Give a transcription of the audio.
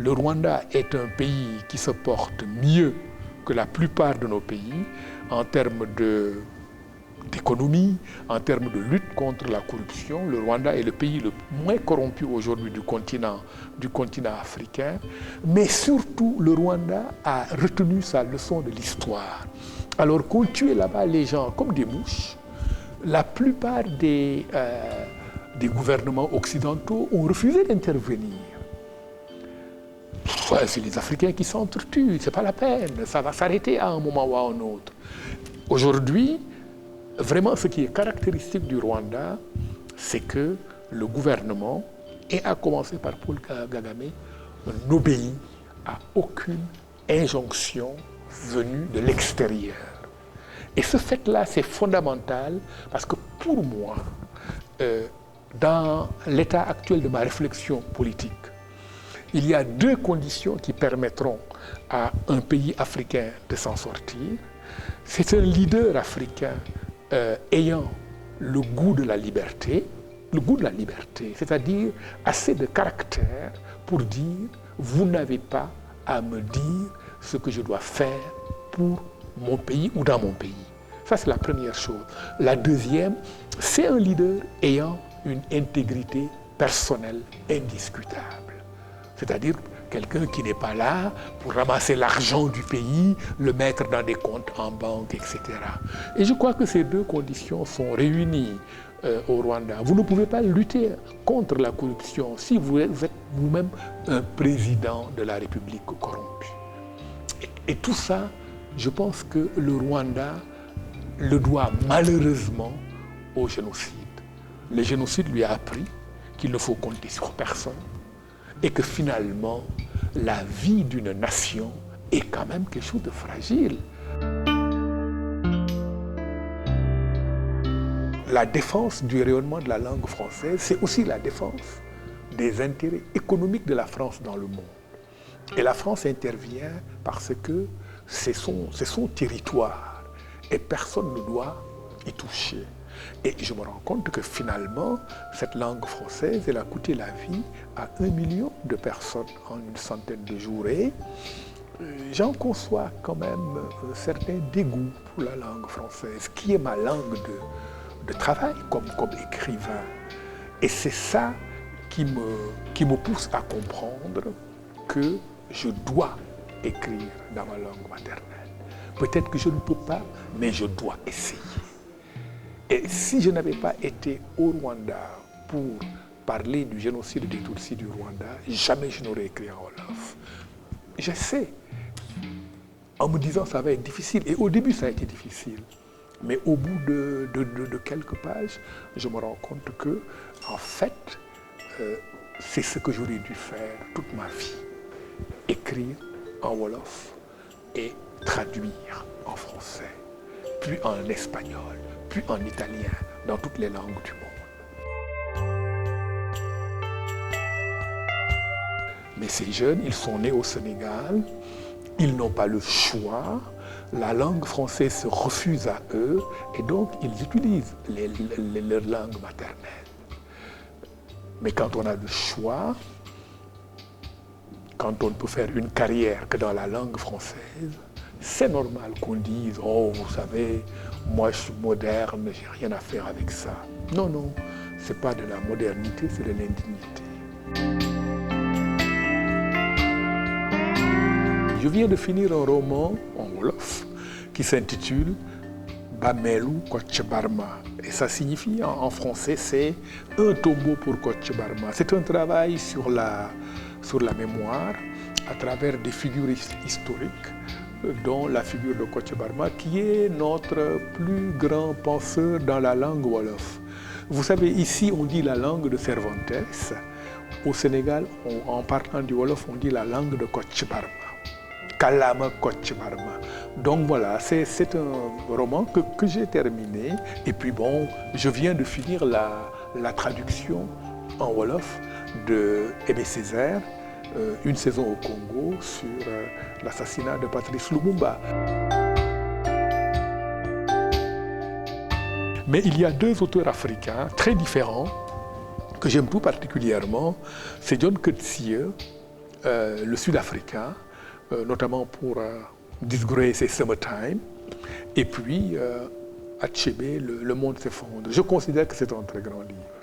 le Rwanda est un pays qui se porte mieux que la plupart de nos pays en termes d'économie, en termes de lutte contre la corruption. Le Rwanda est le pays le moins corrompu aujourd'hui du continent africain. Mais surtout, le Rwanda a retenu sa leçon de l'histoire. Alors qu'on tuait là-bas les gens comme des mouches, la plupart des gouvernements occidentaux ont refusé d'intervenir. C'est les Africains qui s'entretuent, c'est pas la peine, ça va s'arrêter à un moment ou à un autre. Aujourd'hui, vraiment ce qui est caractéristique du Rwanda, c'est que le gouvernement, et à commencer par Paul Kagame, n'obéit à aucune injonction venue de l'extérieur. Et ce fait-là, c'est fondamental parce que pour moi, dans l'état actuel de ma réflexion politique, il y a deux conditions qui permettront à un pays africain de s'en sortir. C'est un leader africain ayant le goût de la liberté, c'est-à-dire assez de caractère pour dire « vous n'avez pas à me dire ce que je dois faire pour mon pays ou dans mon pays ». Ça, c'est la première chose. La deuxième, c'est un leader ayant une intégrité personnelle indiscutable. C'est-à-dire quelqu'un qui n'est pas là pour ramasser l'argent du pays, le mettre dans des comptes en banque, etc. Et je crois que ces deux conditions sont réunies au Rwanda. Vous ne pouvez pas lutter contre la corruption si vous êtes vous-même un président de la République corrompu. Et tout ça, je pense que le Rwanda le doit malheureusement au génocide. Le génocide lui a appris qu'il ne faut compter sur personne, et que finalement, la vie d'une nation est quand même quelque chose de fragile. La défense du rayonnement de la langue française, c'est aussi la défense des intérêts économiques de la France dans le monde. Et la France intervient parce que c'est son territoire et personne ne doit y toucher. Et je me rends compte que finalement, cette langue française, elle a coûté la vie à 1 million de personnes en une centaine de jours. Et j'en conçois quand même un certain dégoût pour la langue française, qui est ma langue de travail comme écrivain. Et c'est ça qui me pousse à comprendre que je dois écrire dans ma langue maternelle. Peut-être que je ne peux pas, mais je dois essayer. Et si je n'avais pas été au Rwanda pour parler du génocide des Tutsis du Rwanda, jamais je n'aurais écrit en Wolof. Je sais, en me disant ça va être difficile, et au début ça a été difficile, mais au bout de quelques pages, je me rends compte que, en fait, c'est ce que j'aurais dû faire toute ma vie. Écrire en Wolof et traduire en français, puis en espagnol, puis en italien, dans toutes les langues du monde. Mais ces jeunes, ils sont nés au Sénégal, ils n'ont pas le choix, la langue française se refuse à eux, et donc ils utilisent leur langue maternelle. Mais quand on a le choix, quand on ne peut faire une carrière que dans la langue française, c'est normal qu'on dise « Oh, vous savez, moi je suis moderne, j'ai rien à faire avec ça ». Non, non, c'est pas de la modernité, c'est de l'indignité. Je viens de finir un roman en Wolof qui s'intitule « Bamelu Kocc Barma ». Et ça signifie en français, c'est « un tombeau pour Kocc Barma ». C'est un travail sur la mémoire à travers des figures historiques, dont la figure de Kocc Barma, qui est notre plus grand penseur dans la langue Wolof. Vous savez, ici, on dit la langue de Cervantes. Au Sénégal, en parlant du Wolof, on dit la langue de Kocc Barma. Kalama Kocc Barma. Donc voilà, c'est un roman que j'ai terminé. Et puis bon, je viens de finir la traduction en Wolof de Aimé Césaire, Une saison au Congo, sur l'assassinat de Patrice Lumumba. Mais il y a deux auteurs africains très différents que j'aime tout particulièrement. C'est John Coetzee, le Sud-Africain, notamment pour Disgrace et Summertime. Et puis, Achebe, Le monde s'effondre. Je considère que c'est un très grand livre.